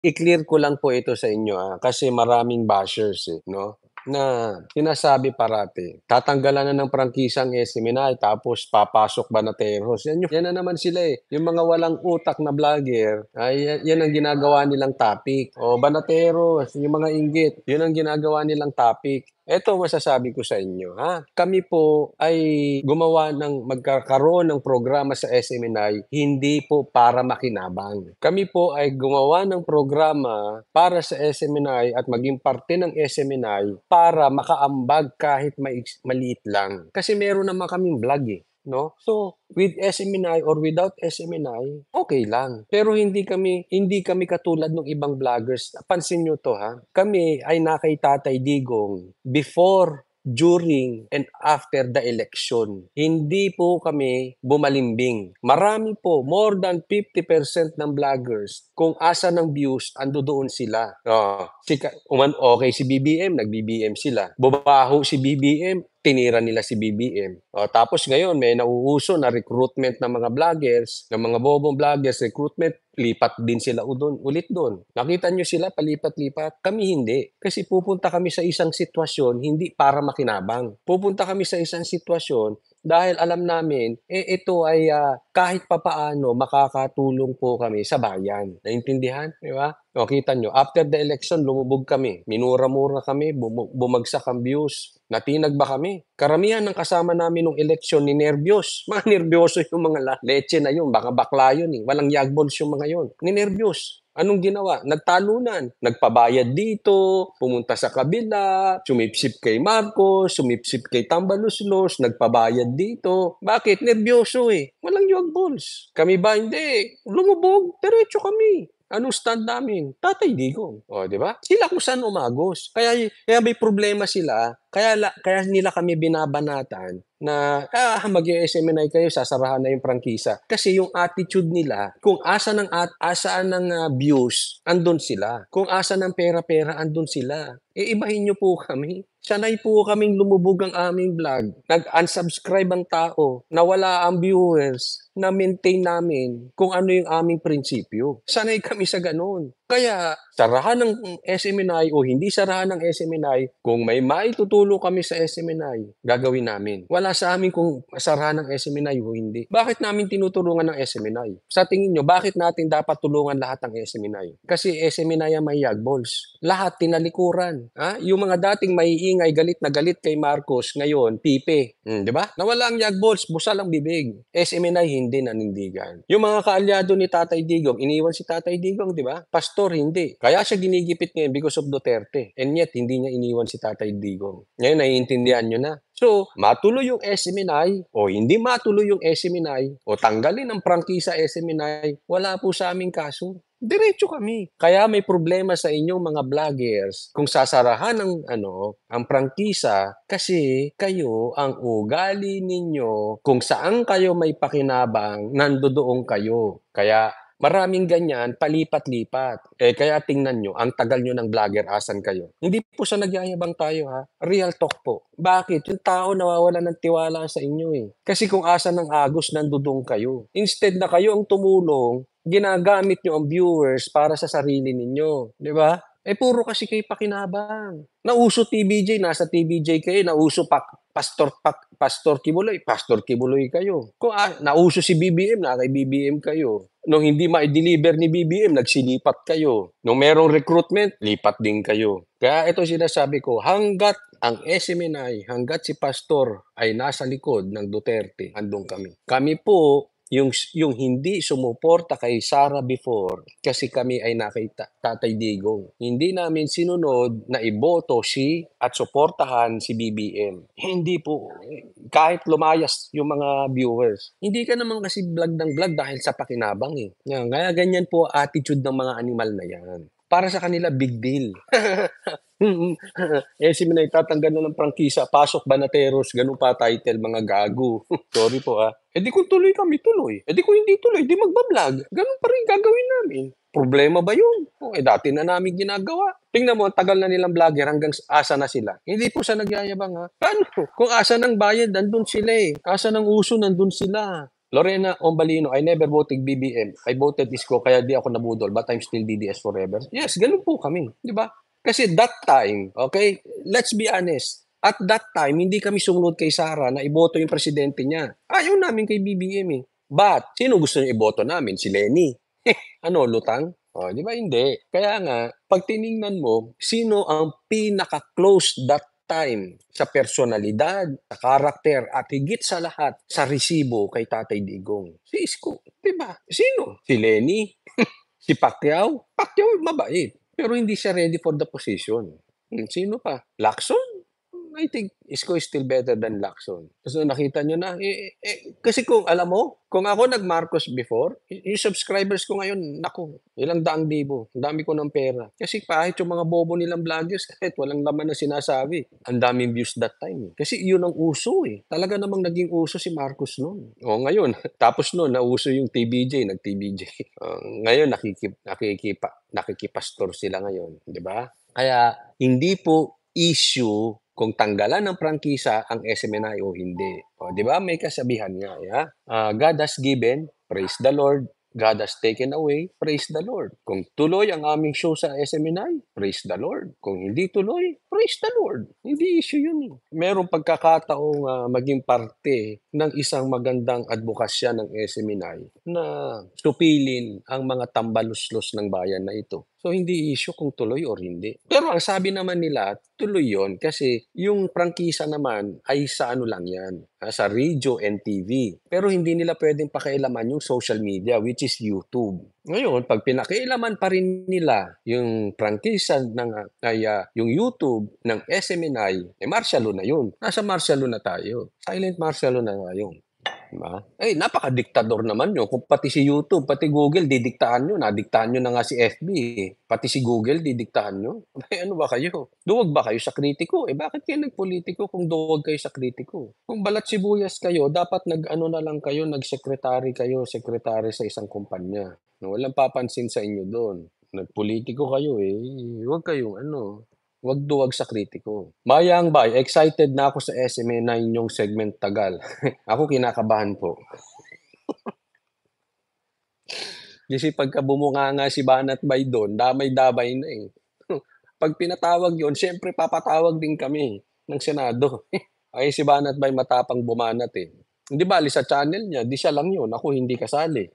I-clear ko lang po ito sa inyo, kasi maraming bashers, 'no, na sinasabi parati, tatanggalan na ng prangkisa ang SMNI tapos papasok Banateros. Yan na naman sila, yung mga walang utak na vlogger ay yan ang ginagawa nilang topic. O Banateros, yung mga inggit, yun ang ginagawa nilang topic. Eto masasabi ko sa inyo, kami po ay gumawa ng magkakaroon ng programa sa SMNI hindi po para makinabang. Kami po ay gumawa ng programa para sa SMNI at maging parte ng SMNI para makaambag kahit maliit lang. Kasi meron naman kaming vlog, 'no? So, with SMNI or without SMNI, okay lang. Pero hindi kami katulad ng ibang vloggers. Pansin niyo 'to, kami ay na kay Tatay Digong before, during, and after the election. Hindi po kami bumalimbing. Marami po, more than 50% ng vloggers, kung asa ng views, andoon sila. Okay si BBM, nag-BBM sila. Bumaho si BBM, tinira nila si BBM. Tapos ngayon, may nauuso na recruitment ng mga vloggers, ng mga bobong vloggers, recruitment, lipat din sila ulit doon. Nakita nyo sila palipat-lipat? Kami hindi. Kasi pupunta kami sa isang sitwasyon, hindi para makinabang. Pupunta kami sa isang sitwasyon dahil alam namin, ito ay kahit papaano makakatulong po kami sa bayan. Naintindihan? Di ba? Kita nyo, after the election, lumubog kami. Minura-mura kami, bumagsak ang views. Natinag ba kami? Karamihan ng kasama namin nung eleksyon ni nervyos. Mga nervyoso yung mga leche na yun. Baka bakla yun eh. Walang yagbols yung mga yun. Ninervyos. Anong ginawa? Nagtalunan. Nagpabayad dito, pumunta sa kabila, sumipsip kay Marcos, sumipsip kay Tambaluslos, nagpabayad dito. Bakit? Nervyoso eh. Walang yagbols. Kami ba? Hindi. Lumubog. Diretso kami. Anong stand namin? Tatay Digong. Di ba? Sila kung saan umagos. Kaya may problema sila. Kaya nila kami binabanatan na mag-SMNI kayo, sasarahan na yung prangkisa. Kasi yung attitude nila, kung asaan ng views, andun sila. Kung asa ng pera-pera, andun sila. Ibahin nyo po kami. Sanay po kaming lumubog ang aming vlog. Nag-unsubscribe ang tao. Nawala ang viewers. Na-maintain namin kung ano yung aming prinsipyo. Sanay kami sa ganun. Kaya, sarahan ng SMNI o hindi sarahan ng SMNI, kung may maitutulong kami sa SMNI, gagawin namin. Wala sa amin kung sarahan ng SMNI o hindi. Bakit namin tinutulungan ng SMNI? Sa tingin nyo, bakit natin dapat tulungan lahat ng SMNI? Kasi SMNI ang may yagbols. Lahat tinalikuran. Yung mga dating maiingay, galit na galit kay Marcos, ngayon, pipe. Di ba? Nawala ang yagbols, busal ang bibig. SMNI hindi nanindigan. Yung mga kaalyado ni Tatay Digong, iniwan si Tatay Digong, di ba? Pastor, hindi. Kaya siya ginigipit ngayon because of Duterte. And yet, hindi niya iniwan si Tatay Digong. Ngayon, naiintindihan nyo na. So, matuloy yung SMNI o hindi matuloy yung SMNI o tanggalin ang prangkisa SMNI, wala po sa aming kaso. Diretso kami. Kaya may problema sa inyong mga vloggers kung sasarahan ang prangkisa kasi kayo, ang ugali ninyo, kung saan kayo may pakinabang, nandoon kayo. Kaya maraming ganyan, palipat-lipat. Kaya tingnan nyo, ang tagal nyo ng vlogger, asan kayo? Hindi po sa nagyayabang tayo, Real talk po. Bakit? Yung tao nawawala ng tiwala sa inyo Kasi kung asan ng agos, nandoon kayo. Instead na kayo ang tumulong, ginagamit nyo ang viewers para sa sarili ninyo. Di ba? Puro kasi kayo pakinabang. Nauso TVJ, nasa TVJ kayo. Nauso Pastor Kibuloy kayo. Kung nauso si BBM, na kay BBM kayo. Nung hindi ma-deliver ni BBM, nagsilipat kayo. Nung merong recruitment, lipat din kayo. Kaya ito sinasabi ko, hanggat ang SMNI, hanggat si Pastor ay nasa likod ng Duterte, andun kami. Kami po, yung hindi sumuporta kay Sara before kasi kami ay nakita Tatay Digong. Hindi namin sinunod na iboto at suportahan si BBM. Hindi po. Kahit lumayas yung mga viewers. Hindi ka naman kasi vlog ng vlog dahil sa pakinabang Kaya ganyan po attitude ng mga animal na yan. Para sa kanila, big deal. SMNI tatanggal na ng prangkisa, pasok Banateros, ganun pa title, mga gago. Sorry po di kung tuloy kami, tuloy. Di kung hindi tuloy, di magbablog. Ganun pa rin gagawin namin. Problema ba yun? Dati na namin ginagawa. Tingnan mo, ang tagal na nilang vlogger hanggang asa na sila. Hindi po sa nagyayabang Paano? Kung asa ng bayad, nandun sila Asa ng uso, nandun sila. Lorena Ombalino, "I never voted BBM. I voted Isko kaya di ako nabudol but I'm still DDS forever." Yes, gano'n po kami, 'di ba? Kasi that time, okay, let's be honest, at that time hindi kami sumunod kay Sara na iboto yung presidente niya. Ayaw namin kay BBM, eh. But sino gusto niyang iboto namin? Si Leni. Ano, lutang? Oh, 'di ba hindi? Kaya nga 'pag tiningnan mo, sino ang pinaka-close that time sa personalidad, sa karakter at higit sa lahat sa resibo kay Tatay Digong? Si Isko, 'di ba? Sino? Si Leni? Si Pacquiao? Pacquiao mabait, pero hindi siya ready for the position. Sino pa? Lacson? I think Isko is still better than Lacson. So nakita niyo na, kasi kung alam mo, kung ako nag-Marcos before, yung subscribers ko ngayon, naku, ilang daang libo. Ang dami ko ng pera. Kasi kahit yung mga bobo nilang vloggers, kahit walang laman na sinasabi, ang daming views that time. Kasi yun ang uso eh. Talaga namang naging uso si Marcos noon. O ngayon, tapos noon, nauso yung TBJ, nag-TBJ. Ngayon, nakikipastor sila ngayon, di ba? Kaya hindi po issue kung tanggalan ng prangkisa ang SMNI o hindi. O, di ba? May kasabihan nga, yeah? God has given, praise the Lord. God has taken away, praise the Lord. Kung tuloy ang aming show sa SMNI, praise the Lord. Kung hindi tuloy, praise the Lord. Hindi issue yun eh. Merong pagkakataong maging parte ng isang magandang advokasya ng SMNI na supilin ang mga tambaluslos ng bayan na ito. So, hindi issue kung tuloy or hindi. Pero ang sabi naman nila, tuloy yon kasi yung prangkisa naman ay sa ano lang yan, sa radio and TV. Pero hindi nila pwedeng pakialaman yung social media, which is YouTube. Ngayon, pag pinakialaman pa rin nila yung prangkisa yung YouTube ng SMNI, martial law na yun. Nasa martial law na tayo. Silent martial law na nga yun. Diba? Napaka-diktador naman yun. Kung pati si YouTube, pati Google, didiktahan nyo. Nadiktahan nyo na nga si FB. Pati si Google, didiktahan nyo. Ano ba kayo? Duwag ba kayo sa kritiko? Bakit kayo nagpolitiko kung duwag kayo sa kritiko? Kung balat sibuyas kayo, dapat nag-ano na lang kayo, nag-secretary kayo, secretary sa isang kumpanya. Walang papansin sa inyo doon. Nagpolitiko kayo huwag kayong huwag duwag sa kritiko. Mayang Bay, excited na ako sa SMA na inyong segment Tagal. Ako kinakabahan po. Kasi pagka bumunganga si Banat Bay doon, damay-damay na eh. Pag pinatawag yon, siyempre papatawag din kami ng Senado. Ay si Banat Bay matapang bumanat eh. Hindi bali sa channel niya, di siya lang yun. Ako hindi kasali.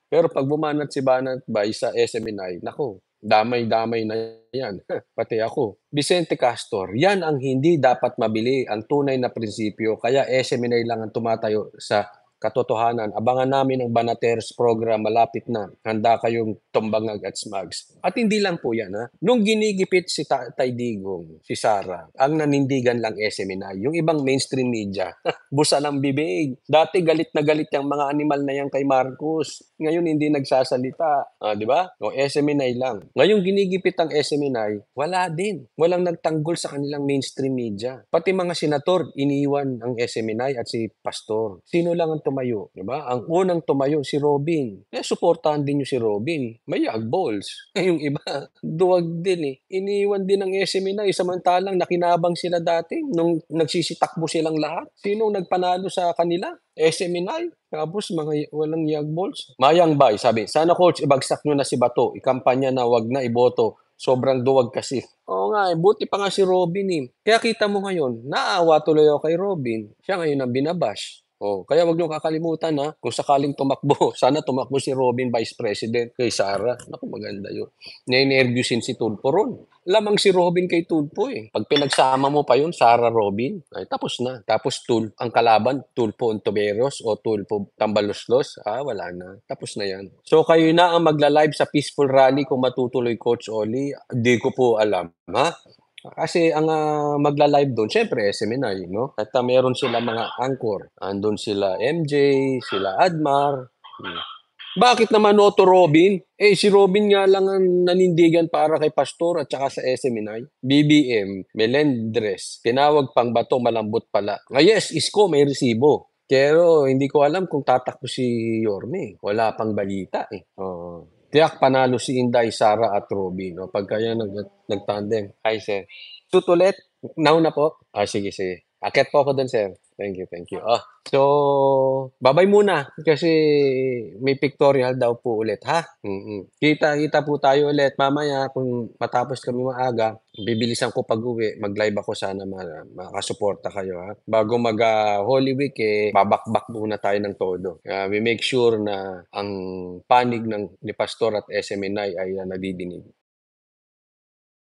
Pero pag bumanat si Banat Bay sa SMNI, nako, damay-damay na yan. Pati ako. Vicente Castor, yan ang hindi dapat mabili, ang tunay na prinsipyo. Kaya SMNI lang ang tumatayo sa katotohanan. Abangan namin ang Banateros program, malapit na. Handa kayong tumbangag at smugs. At hindi lang po yan, ha? Nung ginigipit si Tatay Digong, si Sara, ang nanindigan lang SMNI. Yung ibang mainstream media, busa ng bibig. Dati galit na galit yung mga animal na yan kay Marcos. Ngayon hindi nagsasalita. Di ba? O SMNI lang. Ngayon ginigipit ang SMNI, wala din. Walang nagtanggol sa kanilang mainstream media. Pati mga senator, iniwan ang SMNI at si Pastor. Sino lang ang tumayo? Di ba? Ang unang tumayo, si Robin. Suportahan din yung si Robin. May balls. Yung iba, duwag din eh. Iniwan din ng SMNI. Samantalang nakinabang sila dati nung nagsisitakbo silang lahat. Sinong nagpanalo sa kanila? SMNI. Tapos mga walang balls. Mayang Bay, sabi, sana coach, ibagsak nyo na si Bato. Ikampanya na, wag na iboto. Sobrang duwag kasi. Oo nga, buti pa nga si Robin eh. Kaya kita mo ngayon, naawa tuloy ako kay Robin. Siya ngayon ang binabash. Kaya wag niyo kakalimutan kung sakaling tumakbo, sana tumakbo si Robin Vice President kay Sara. Naku, maganda yun. Ninervyusin si Tulfo ron. Lamang si Robin kay Tulfo eh. Pag pinagsama mo pa yun, Sara Robin, ay tapos na. Tapos ang kalaban, Tulfo Ontiveros o Tulfo Tambaloslos, wala na. Tapos na yan. So kayo na ang magla-live sa peaceful rally kung matutuloy Coach Oli. Di ko po alam. Kasi ang magla-live doon, syempre SMNI, no? At meron sila mga anchor. Andun sila MJ, sila Admar. Bakit naman Otto Robin? Si Robin nga lang ang nanindigan para kay Pastor at saka sa SMNI. BBM, Melendres, tinawag pang bato, malambot pala. Yes, Isko, may resibo. Pero hindi ko alam kung tatakbo si Yorme. Wala pang balita eh. Tiyak panalo si Inday, Sara at Robin. Pagka yan nagtandem. Hi, sir. Shoot ulit. Now na po. Sige, sige. Aakyat po ako dun sir. Thank you, thank you. So babay muna kasi may pictorial daw po ulit ha? Kita-kita po tayo ulit mamaya kung matapos kami maaga, bibilisan ko pag-uwi, mag-live ako sana makasuporta kayo ha. Bago mag, Holy Week, babakbak muna tayo ng todo. We make sure na ang panig ni pastor at SMNI ay nadidinig.